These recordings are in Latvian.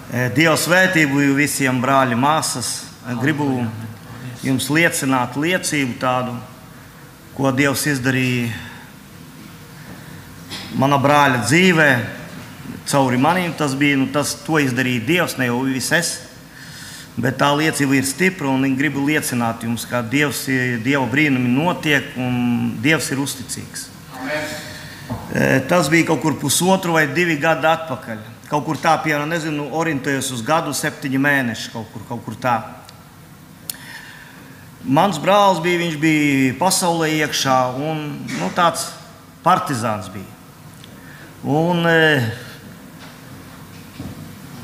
Dieva svētību visiem brāļi, māsas. Gribu jums liecināt liecību tādu, ko Dievs izdarīja mana brāļa dzīvē. Cauri manīm tas bija, to izdarīja Dievs, ne jau viss es. Bet tā liecība ir stipra un gribu liecināt jums, ka Dieva brīnumi notiek un Dievs ir uzticīgs. Amen. Tas bija kaut kur 1,5 vai 2 gadi atpakaļ. Kaut kur tā, piemēram, nezinu, orientējos uz gadu 7 mēneši, kaut kur tā. Mans brālis bija, viņš bija pasaulē iekšā un tāds partizāns bija. Un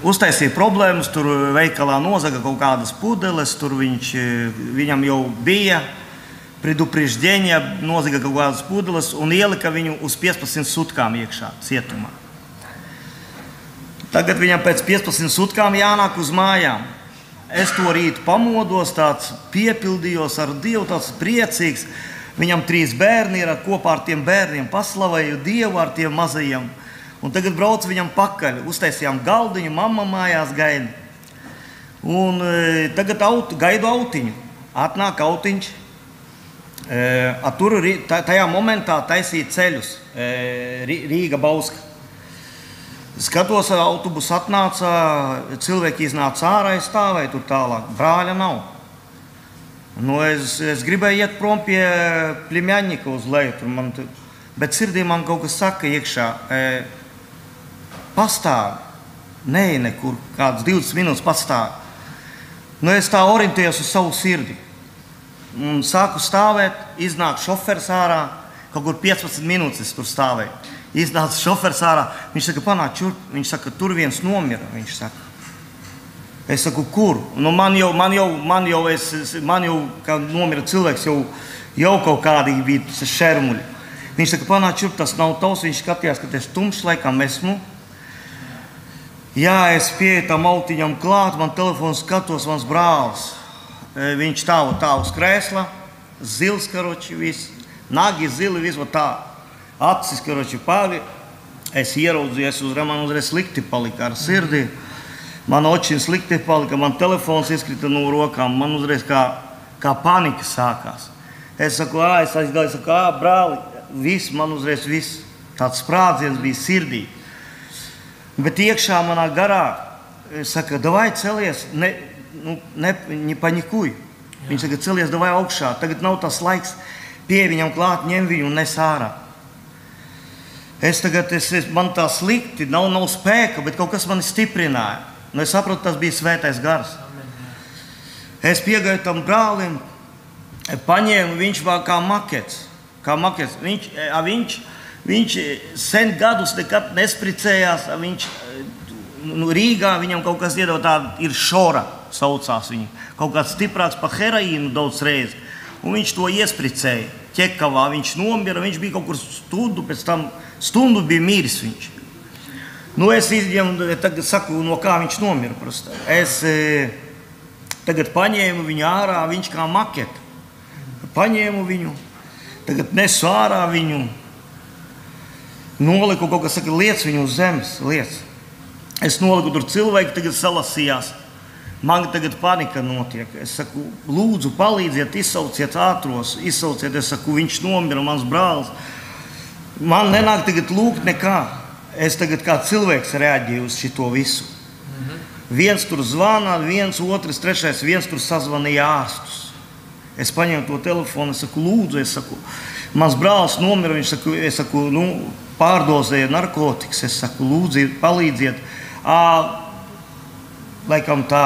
uztaisīja problēmas, tur veikalā nozaga kaut kādas pudeles, tur viņam jau bija предупреждение, nozaga kaut kādas pudeles un ielika viņu uz 15 sutkām iekšā cietumā. Tagad viņam pēc 15 sutkām jānāk uz mājām. Es to rītu pamodos, tāds piepildījos ar Dievu, tāds priecīgs. Viņam 3 bērni ir, kopā ar tiem bērniem paslavēju Dievu ar tiem mazajiem. Un tagad braucu viņam pakaļ, uztaisījām galdiņu, mamma mājās gaida. Un tagad gaidu autiņu. Atnāk autiņš. Tur tajā momentā taisīja ceļus Rīga Bauska. Skatos, autobus atnāca, cilvēki iznāca ārā, es stāvēju tur tālāk. Brāļa nav. Es gribēju iet prom pie pļemjaņika uz leju, bet sirdī man kaut kas saka iekšā. Pastāv, neej nekur, kāds 20 minūtes pastāv. Es tā orientējos uz savu sirdi. Un sāku stāvēt, iznāk šofers ārā, kaut kur 15 minūtes es tur stāvēju. Iznāca šofers ārā, viņš saka, panāk čurp, viņš saka, tur viens nomira, viņš saka. Es saku, kur? Man jau, kā nomira cilvēks, jau kaut kādi bija šermuļi. Viņš saka, panāk čurp, tas nav tavs, viņš skatījās, ka tas tumšs laikam esmu. Jā, es pieeju tam autiņam klāt, man telefons skatos, mans brālis. Viņš tā uz krēsla, zils, karoči, viss, nagi zili, viss, tā, acis, karoči, pāri. Es ieraudzīju, man uzreiz slikti palika ar sirdi, man očiņ slikti palika, man telefons izkrita no rokām, man uzreiz kā panika sākās. Es saku, es aizgāju, saku, brāli, viss, man uzreiz viss, tāds sprādziens bija sirdī. Bet iekšā manā garā, saka, davai celies, ne paņikuj. Viņš saka, celies, davai augšā, tagad nav tas laiks, pie viņam klāt, ņem viņu un nes ārā. Man tā slikti, nav spēka, bet kaut kas mani stiprināja. Es saprotu, tas bija svētais gars. Es piegāju tam brālim, paņēmu, viņš vēl kā makets. Viņš sen gadus nekad nespricējās, Rīgā viņam kaut kas iedod tādu, ir šora, saucās viņu. Kaut kāds stiprāks pa heroīnu daudz reizi. Un viņš to iespricēja ķekavā, viņš nomira, viņš bija kaut kur stundu, pēc tam stundu bija miris viņš. Es tagad saku, no kā viņš nomira. Prosta. Es tagad paņēmu viņu ārā, viņš kā maketa. Paņēmu viņu, tagad nesu ārā viņu. Noliku kaut kas, saka, liec viņu uz zemes, liec. Es noliku tur cilvēki, tagad salasījās. Man tagad panika notiek. Es saku, lūdzu, palīdziet, izsauciet ātros, izsauciet. Es saku, viņš nomira, mans brālis. Man nenāk tagad lūgt nekā. Es tagad kā cilvēks reaģēju uz šito visu. Viens tur zvanā, viens, otrs, trešais, viens tur sazvanīja ārstus. Es paņēmu to telefonu, es saku, lūdzu, es saku, mans brālis nomira, es saku, pārdozēja narkotikas, es saku, lūdzu, palīdziet. Laikam tā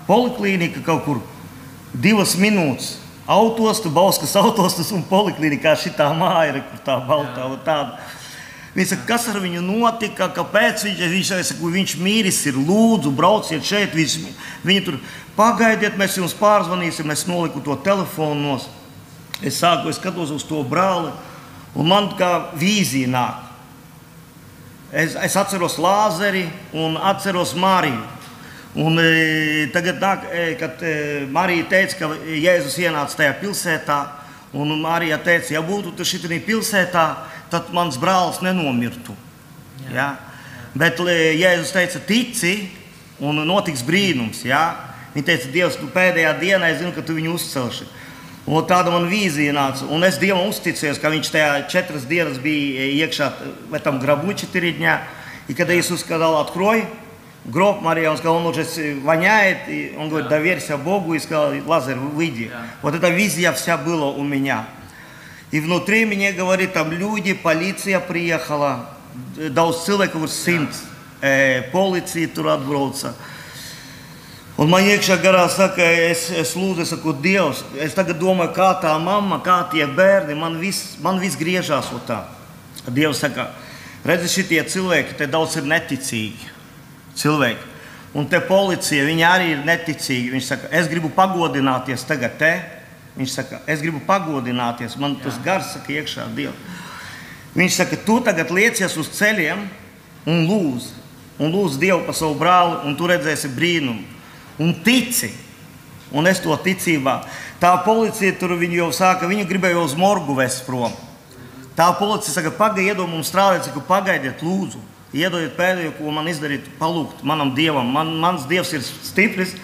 poliklīnika kaut kur 2 minūtes. Autostu, Bauskas autostus un poliklīnikā šitā māja, kur tā baltā un tāda. Viņi saka, kas ar viņu notika, kāpēc viņš mīris ir, lūdzu, brauciet šeit. Viņi tur, pagaidiet, mēs jums pārzvanīsim, es noliku to telefonu nos. Es skatos uz to brāli, un man kā vīzija nāk. Es atceros Lāzeri un atceros Mariju. Un tagad nāk, kad Marija teica, ka Jēzus ienāca tajā pilsētā, un Marija teica, ja būtu tu šitanī pilsētā, tad mans brālis nenomirtu. Ja? Bet Jēzus teica, tici, un notiks brīnums, jā. Viņa teica, Dievs, tu pēdējā dienā, es zinu, ka tu viņu uzcelši. Un tāda man vīzija nāca, un es Dievam uzticējos, ka viņš tajā 4 dienas bija iekšā в этом гробу 4 дня. И когда Иисус сказал, открой гроб Марии, он сказал, он уже воняет, и он говорит, доверься Богу, и сказал, Лазарь, выйди. Вот эта визия вся была у меня. И внутри мне, говорит, там люди, полиция приехала, daudz cilvēku, 100 policija tur atbrauca. Un man iekšā garā saka, es lūdzu, es saku, Dievs, es tagad domāju, kā tā mamma, kā tie bērni, man viss griežās uz tā. Dievs saka, redzi, šitie cilvēki, te daudz ir neticīgi cilvēki. Un te policija, viņi arī ir neticīgi. Viņš saka, es gribu pagodināties tagad te. Viņš saka, es gribu pagodināties. Man tas gars saka iekšā, Dievs. Viņš saka, tu tagad liecies uz ceļiem un lūdz Dievu pa savu brāli, un tu redzēsi brīnumu. Un tici. Un es to ticībā. Tā policija tur viņu jau sāka, viņu gribēja uz morgu vest prom. Tā policija saka, iedod mums strādāt, saka, pagaidiet, lūdzu. Iedodiet pēdējo, ko man izdarīt, palūgt manam Dievam. Mans Dievs ir stipris,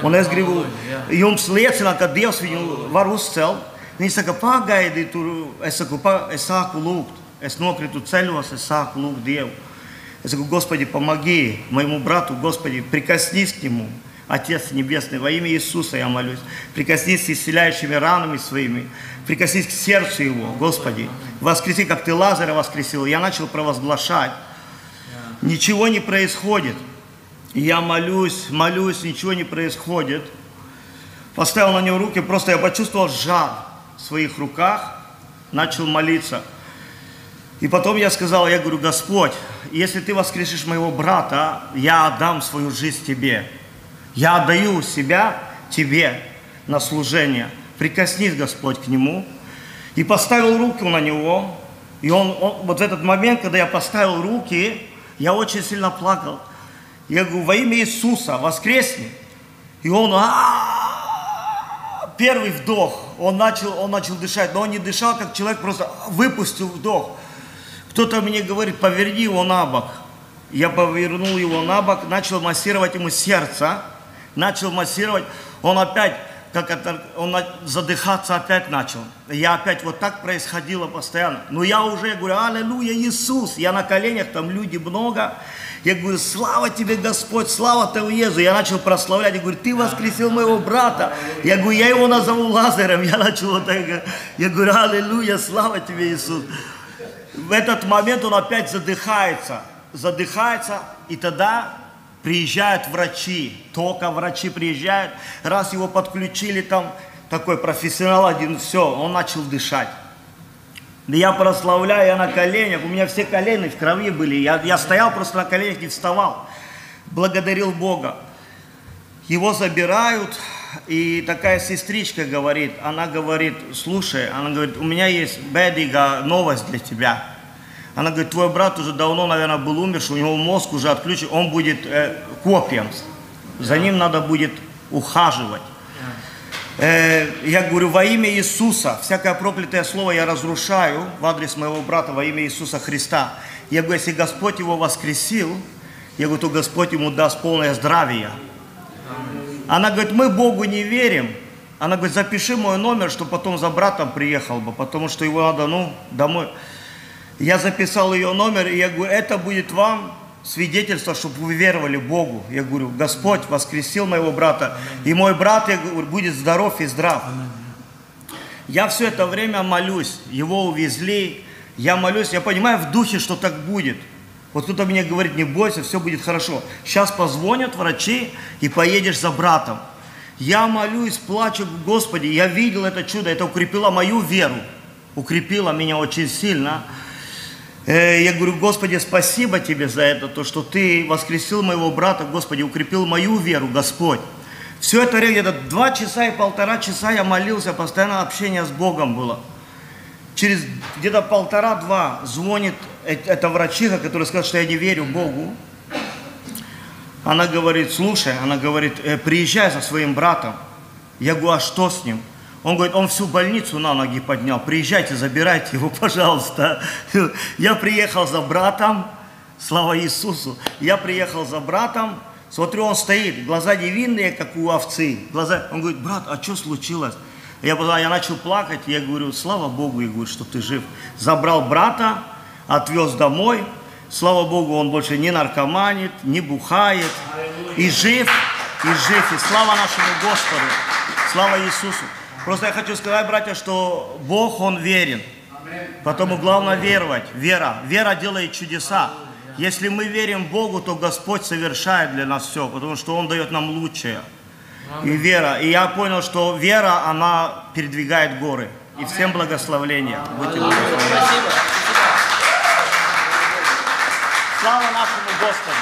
un es gribu jums liecināt, ka Dievs viņu var uzcelt. Viņi saka, pagaidi tur, es sāku lūgt. Es nokritu ceļos, es sāku lūgt Dievu. Es saku, Господи, помоги моему брату, Господи, прикоснись к нему. Отец Небесный, во имя Иисуса я молюсь. Прикоснись с исцеляющими ранами своими. Прикоснись к сердцу его, Господи. Воскреси, как Ты Лазаря воскресил. Я начал провозглашать. Ничего не происходит. Я молюсь, ничего не происходит. Поставил на него руки, просто я почувствовал жар в своих руках. Начал молиться. И потом я сказал, я говорю, Господь, если Ты воскрешишь моего брата, я отдам свою жизнь Тебе. Я отдаю себя Тебе на служение. Прикоснись, Господь, к нему. И поставил руку на него. И он вот в этот момент, когда я поставил руки, я очень сильно плакал. Я говорю, во имя Иисуса воскресни. И он, первый вдох, он начал дышать. Но он не дышал, как человек, просто выпустил вдох. Кто-то мне говорит, поверни его на бок. Я повернул его на бок, начал массировать ему сердце. Начал массировать, он опять, он задыхаться опять начал. Я опять, вот так происходило постоянно. Но я уже говорю, аллилуйя, Иисус. Я на коленях, там люди много. Я говорю, слава Тебе, Господь, слава Тебе, Иисус. Я начал прославлять, я говорю, Ты воскресил моего брата. Я говорю, я его назову Лазарем. Я начал вот так, я говорю, аллилуйя, слава Тебе, Иисус. В этот момент он опять задыхается, и тогда приезжают врачи, только врачи приезжают, раз его подключили там, такой профессионал один, все, он начал дышать. Да я прославляю, я на коленях, у меня все колени в крови были, я стоял просто на коленях, не вставал, благодарил Бога. Его забирают, и такая сестричка говорит, она говорит, слушай, она говорит, у меня есть бедига новость для тебя. Она говорит, твой брат уже давно, наверное, был умерший, у него мозг уже отключен, он будет копием. За ним надо будет ухаживать. Я говорю, во имя Иисуса, всякое проклятое слово я разрушаю в адрес моего брата во имя Иисуса Христа. Я говорю, если Господь его воскресил, я говорю, то Господь ему даст полное здравие. Она говорит, мы Богу не верим. Она говорит, запиши мой номер, чтобы потом за братом приехал бы, потому что его надо, домой. Я записал ее номер, и я говорю, это будет вам свидетельство, чтобы вы веровали Богу. Я говорю, Господь воскресил моего брата, и мой брат, я говорю, будет здоров и здрав. Я все это время молюсь, его увезли, я молюсь, я понимаю в духе, что так будет. Вот кто-то мне говорит, не бойся, все будет хорошо. Сейчас позвонят врачи, и поедешь за братом. Я молюсь, плачу, Господи, я видел это чудо, это укрепило мою веру, укрепило меня очень сильно. Я говорю, Господи, спасибо Тебе за это, то, что Ты воскресил моего брата, Господи, укрепил мою веру, Господь. Все это время, где-то 2 часа и 1,5 часа я молился, постоянно общение с Богом было. Через где-то 1,5-2 звонит эта врачиха, которая сказала, что я не верю Богу. Она говорит, слушай, она говорит, приезжай за своим братом. Я говорю, а что с ним? Он говорит, он всю больницу на ноги поднял, приезжайте, забирайте его, пожалуйста. Я приехал за братом, слава Иисусу, я приехал за братом, Смотрю, он стоит, глаза невинные, как у овцы. Глаза... Он говорит, брат, а что случилось? Я начал плакать, я говорю, слава Богу, я говорю, что ты жив. Забрал брата, отвез домой. Слава Богу, он больше не наркоманит, не бухает. И жив, и слава нашему Господу, слава Иисусу. Просто я хочу сказать, братья, что Бог, Он верен. Потому главное веровать, вера. Вера делает чудеса. Если мы верим Богу, то Господь совершает для нас все, потому что Он дает нам лучшее. И вера. И я понял, что вера, она передвигает горы. И всем благословения. Будьте благословенны. Слава нашему Господу.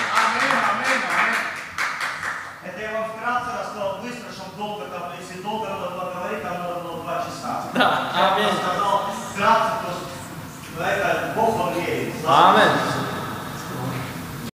Это я вам вкратце рассказал быстро, чтобы долго, там, если долго надо было говорить, там надо было 2 часа. Да. Я вам рассказал вкратце, потому что это Бог вам верит. Аминь.